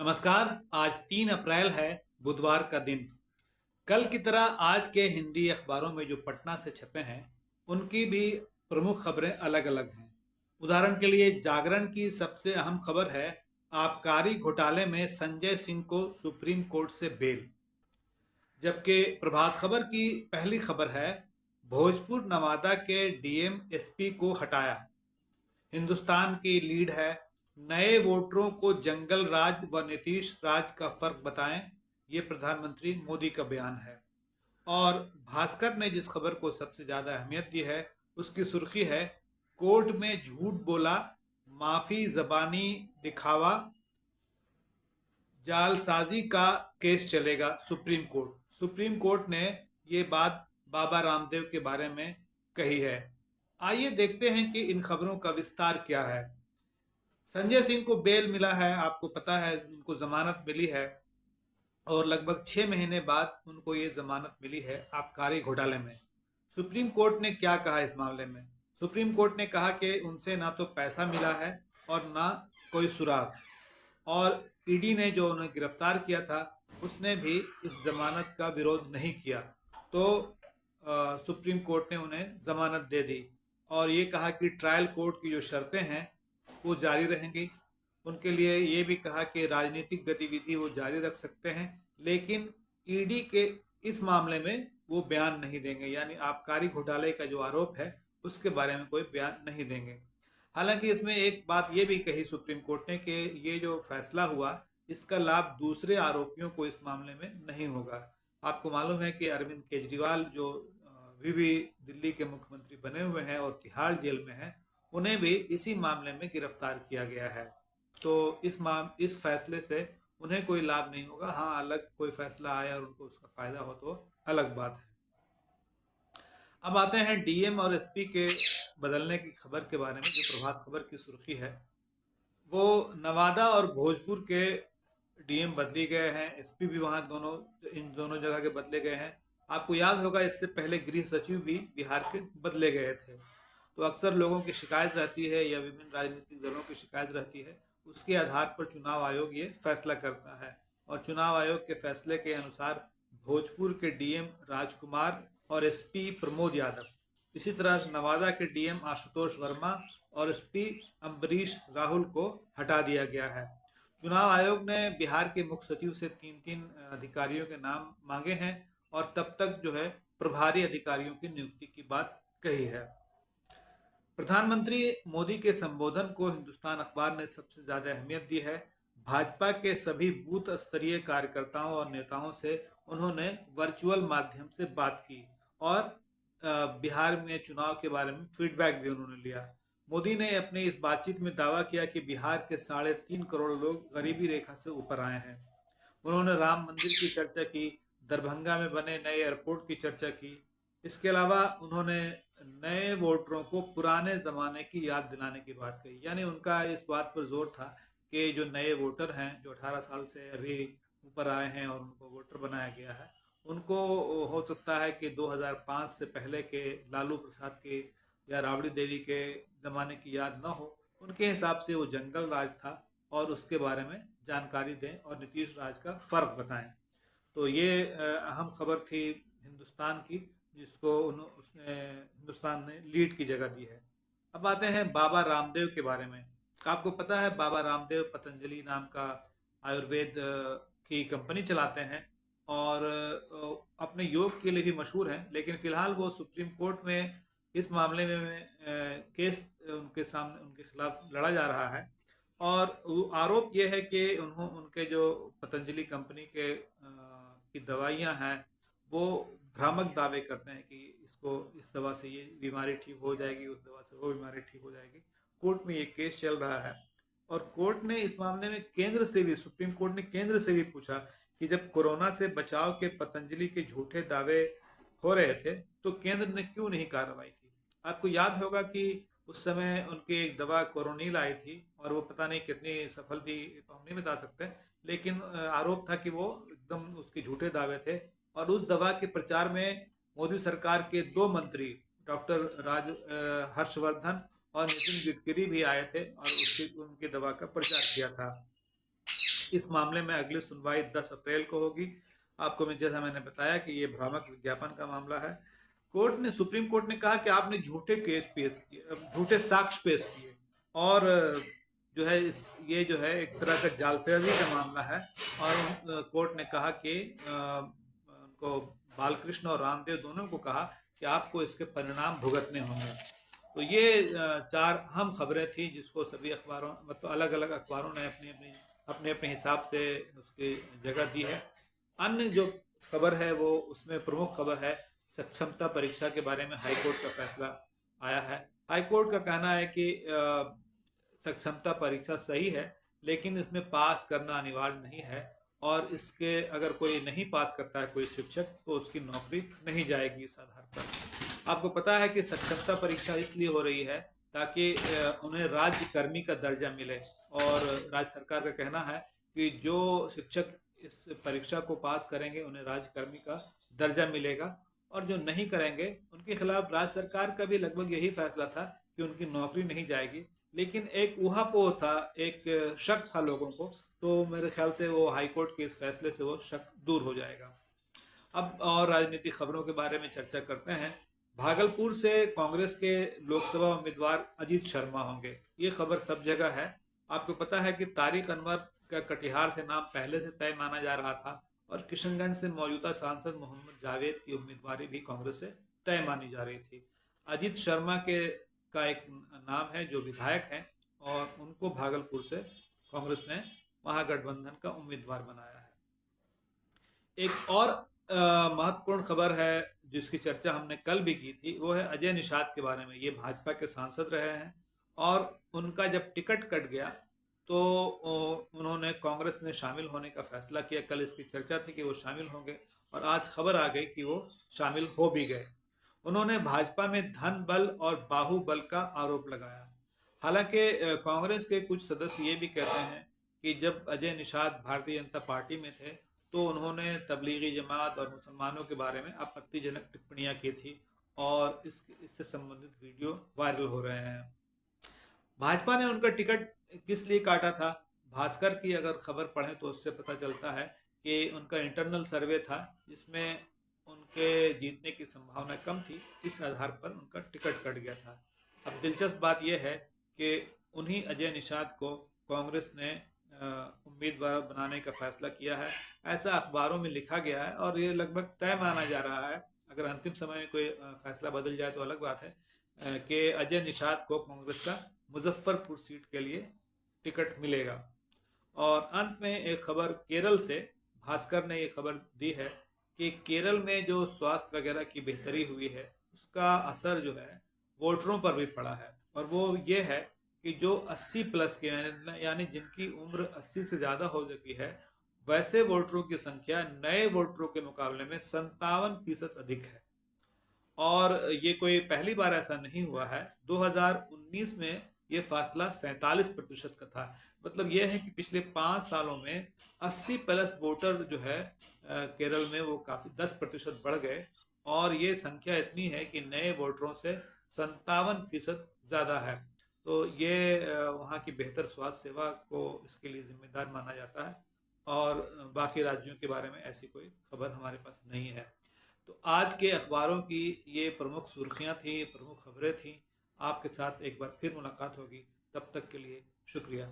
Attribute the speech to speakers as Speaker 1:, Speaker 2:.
Speaker 1: नमस्कार। आज 3 अप्रैल है, बुधवार का दिन। कल की तरह आज के हिंदी अखबारों में जो पटना से छपे हैं, उनकी भी प्रमुख खबरें अलग-अलग हैं। उदाहरण के लिए जागरण की सबसे अहम खबर है, आबकारी घोटाले में संजय सिंह को सुप्रीम कोर्ट से बेल। जबकि प्रभात खबर की पहली खबर है, भोजपुर नवादा के डीएम एसपी को हटाया। हिंदुस्तान की लीड है, नए वोटरों को जंगल राज व नीतीश राज का फर्क बताएं, ये प्रधानमंत्री मोदी का बयान है। और भास्कर ने जिस खबर को सबसे ज्यादा अहमियत दी है, उसकी सुर्खी है, कोर्ट में झूठ बोला, माफी जबानी दिखावा, जालसाजी का केस चलेगा सुप्रीम कोर्ट। सुप्रीम कोर्ट ने ये बात बाबा रामदेव के बारे में कही है। आइए देखते हैं कि इन खबरों का विस्तार क्या है। संजय सिंह को बेल मिला है, आपको पता है, उनको जमानत मिली है और लगभग 6 महीने बाद उनको ये जमानत मिली है आबकारी घोटाले में। सुप्रीम कोर्ट ने क्या कहा इस मामले में? सुप्रीम कोर्ट ने कहा कि उनसे ना तो पैसा मिला है और ना कोई सुराग, और ईडी ने जो उन्हें गिरफ्तार किया था उसने भी इस जमानत का विरोध नहीं किया। तो सुप्रीम कोर्ट ने उन्हें जमानत दे दी और ये कहा कि ट्रायल कोर्ट की जो शर्तें हैं वो जारी रहेंगी। उनके लिए ये भी कहा कि राजनीतिक गतिविधि वो जारी रख सकते हैं, लेकिन ईडी के इस मामले में वो बयान नहीं देंगे, यानी आबकारी घोटाले का जो आरोप है उसके बारे में कोई बयान नहीं देंगे। हालांकि इसमें एक बात ये भी कही सुप्रीम कोर्ट ने कि ये जो फैसला हुआ इसका लाभ दूसरे आरोपियों को इस मामले में नहीं होगा। आपको मालूम है कि अरविंद केजरीवाल जो अभी भी दिल्ली के मुख्यमंत्री बने हुए हैं और तिहाड़ जेल में हैं, उन्हें भी इसी मामले में गिरफ्तार किया गया है। तो इस फैसले से उन्हें कोई लाभ नहीं होगा। हाँ, अलग कोई फैसला आया और उनको उसका फायदा हो तो अलग बात है। अब आते हैं डीएम और एसपी के बदलने की खबर के बारे में। जो प्रभात खबर की सुर्खी है, वो नवादा और भोजपुर के डीएम बदली गए हैं, एसपी भी वहाँ इन दोनों जगह के बदले गए हैं। आपको याद होगा इससे पहले गृह सचिव भी बिहार के बदले गए थे। तो अक्सर लोगों की शिकायत रहती है या विभिन्न राजनीतिक दलों की शिकायत रहती है, उसके आधार पर चुनाव आयोग ये फैसला करता है। और चुनाव आयोग के फैसले के अनुसार भोजपुर के डीएम राजकुमार और एसपी प्रमोद यादव, इसी तरह नवादा के डीएम आशुतोष वर्मा और एसपी अम्बरीश राहुल को हटा दिया गया है। चुनाव आयोग ने बिहार के मुख्य सचिव से 3-3 अधिकारियों के नाम मांगे हैं और तब तक जो है प्रभारी अधिकारियों की नियुक्ति की बात कही है। प्रधानमंत्री मोदी के संबोधन को हिंदुस्तान अखबार ने सबसे ज्यादा अहमियत दी है। भाजपा के सभी बूथ स्तरीय कार्यकर्ताओं और नेताओं से उन्होंने वर्चुअल माध्यम से बात की और बिहार में चुनाव के बारे में फीडबैक भी उन्होंने लिया। मोदी ने अपनी इस बातचीत में दावा किया कि बिहार के 3.5 करोड़ लोग गरीबी रेखा से ऊपर आए हैं। उन्होंने राम मंदिर की चर्चा की, दरभंगा में बने नए एयरपोर्ट की चर्चा की। इसके अलावा उन्होंने नए वोटरों को पुराने जमाने की याद दिलाने की बात कही, यानी उनका इस बात पर जोर था कि जो नए वोटर हैं, जो 18 साल से अभी ऊपर आए हैं और उनको वोटर बनाया गया है, उनको हो सकता है कि 2005 से पहले के लालू प्रसाद के या राबड़ी देवी के ज़माने की याद न हो। उनके हिसाब से वो जंगल राज था और उसके बारे में जानकारी दें और नीतीश राज का फ़र्क बताएं। तो ये अहम खबर थी हिंदुस्तान की, जिसको उसने हिंदुस्तान ने लीड की जगह दी है। अब आते हैं बाबा रामदेव के बारे में। आपको पता है बाबा रामदेव पतंजलि नाम का आयुर्वेद की कंपनी चलाते हैं और अपने योग के लिए भी मशहूर हैं, लेकिन फिलहाल वो सुप्रीम कोर्ट में इस मामले में केस उनके खिलाफ लड़ा जा रहा है। और आरोप ये है कि उनके जो पतंजलि कंपनी के की दवाइयाँ हैं, वो भ्रामक दावे करते हैं कि इस दवा से ये बीमारी ठीक हो जाएगी, उस दवा से वो बीमारी ठीक हो जाएगी। कोर्ट में ये केस चल रहा है और कोर्ट ने इस मामले में सुप्रीम कोर्ट ने केंद्र से भी पूछा कि जब कोरोना से बचाव के पतंजलि के झूठे दावे हो रहे थे तो केंद्र ने क्यों नहीं कार्रवाई की। आपको याद होगा कि उस समय उनकी एक दवा कोरोनिल आई थी और वो पता नहीं कितनी सफल थी, तो हम नहीं बता सकते, लेकिन आरोप था कि वो एकदम उसके झूठे दावे थे। और उस दवा के प्रचार में मोदी सरकार के 2 मंत्री डॉक्टर हर्षवर्धन और नितिन गडकरी भी आए थे और उनकी दवा का प्रचार किया था। इस मामले में अगली सुनवाई 10 अप्रैल को होगी। आपको जैसा मैंने बताया कि ये भ्रामक विज्ञापन का मामला है। सुप्रीम कोर्ट ने कहा कि आपने झूठे केस पेश किए, झूठे साक्ष्य पेश किए, और जो है ये जो है एक तरह का जालसाजी का मामला है। और कोर्ट ने कहा कि उनको बालकृष्ण और रामदेव दोनों को कहा कि आपको इसके परिणाम भुगतने होंगे। तो ये 4 अहम खबरें थी जिसको सभी अखबारों, मतलब अलग अलग अखबारों ने अपने अपने हिसाब से उसकी जगह दी है। अन्य जो खबर है वो, उसमें प्रमुख खबर है सक्षमता परीक्षा के बारे में हाईकोर्ट का फैसला आया है। हाईकोर्ट का कहना है कि सक्षमता परीक्षा सही है, लेकिन इसमें पास करना अनिवार्य नहीं है, और इसके अगर कोई नहीं पास करता है कोई शिक्षक, तो उसकी नौकरी नहीं जाएगी इस आधार पर। आपको पता है कि सक्षमता परीक्षा इसलिए हो रही है ताकि उन्हें राज्य कर्मी का दर्जा मिले, और राज्य सरकार का कहना है कि जो शिक्षक इस परीक्षा को पास करेंगे उन्हें राज्य कर्मी का दर्जा मिलेगा, और जो नहीं करेंगे उनके खिलाफ राज्य सरकार का भी लगभग यही फैसला था कि उनकी नौकरी नहीं जाएगी। लेकिन एक ऊहापोह था, एक शक था लोगों को, तो मेरे ख्याल से वो हाईकोर्ट के इस फैसले से वो शक दूर हो जाएगा। अब और राजनीतिक खबरों के बारे में चर्चा करते हैं। भागलपुर से कांग्रेस के लोकसभा उम्मीदवार अजीत शर्मा होंगे, ये खबर सब जगह है। आपको पता है कि तारिक अनवर का कटिहार से नाम पहले से तय माना जा रहा था, और किशनगंज से मौजूदा सांसद मोहम्मद जावेद की उम्मीदवारी भी कांग्रेस से तय मानी जा रही थी। अजीत शर्मा का एक नाम है जो विधायक हैं, और उनको भागलपुर से कांग्रेस ने महागठबंधन का उम्मीदवार बनाया है। एक और महत्वपूर्ण खबर है जिसकी चर्चा हमने कल भी की थी, वो है अजय निषाद के बारे में। ये भाजपा के सांसद रहे हैं, और उनका जब टिकट कट गया तो उन्होंने कांग्रेस में शामिल होने का फैसला किया। कल इसकी चर्चा थी कि वो शामिल होंगे, और आज खबर आ गई कि वो शामिल हो भी गए। उन्होंने भाजपा में धन बल और बाहुबल का आरोप लगाया। हालांकि कांग्रेस के कुछ सदस्य ये भी कहते हैं कि जब अजय निषाद भारतीय जनता पार्टी में थे तो उन्होंने तबलीगी जमात और मुसलमानों के बारे में आपत्तिजनक टिप्पणियां की थी, और इससे संबंधित वीडियो वायरल हो रहे हैं। भाजपा ने उनका टिकट किस लिए काटा था? भास्कर की अगर खबर पढ़ें तो उससे पता चलता है कि उनका इंटरनल सर्वे था जिसमें उनके जीतने की संभावना कम थी, इस आधार पर उनका टिकट कट गया था। अब दिलचस्प बात यह है कि उन्हीं अजय निषाद को कांग्रेस ने उम्मीदवार बनाने का फैसला किया है, ऐसा अखबारों में लिखा गया है, और ये लगभग तय माना जा रहा है। अगर अंतिम समय में कोई फैसला बदल जाए तो अलग बात है कि अजय निषाद को कांग्रेस का मुजफ्फरपुर सीट के लिए टिकट मिलेगा। और अंत में एक खबर केरल से, भास्कर ने ये खबर दी है कि केरल में जो स्वास्थ्य वगैरह की बेहतरी हुई है उसका असर जो है वोटरों पर भी पड़ा है, और वो ये है कि जो 80 प्लस के यानी जिनकी उम्र 80 से ज़्यादा हो चुकी है, वैसे वोटरों की संख्या नए वोटरों के मुकाबले में 57% अधिक है। और ये कोई पहली बार ऐसा नहीं हुआ है। 2019 में ये फासला 47% का था। मतलब ये है कि पिछले 5 सालों में 80 प्लस वोटर जो है केरल में वो काफ़ी 10% बढ़ गए, और ये संख्या इतनी है कि नए वोटरों से 57% ज़्यादा है। तो ये वहाँ की बेहतर स्वास्थ्य सेवा को इसके लिए जिम्मेदार माना जाता है, और बाकी राज्यों के बारे में ऐसी कोई खबर हमारे पास नहीं है। तो आज के अखबारों की ये प्रमुख सुर्खियां थी, प्रमुख खबरें थी। आपके साथ एक बार फिर मुलाकात होगी, तब तक के लिए शुक्रिया।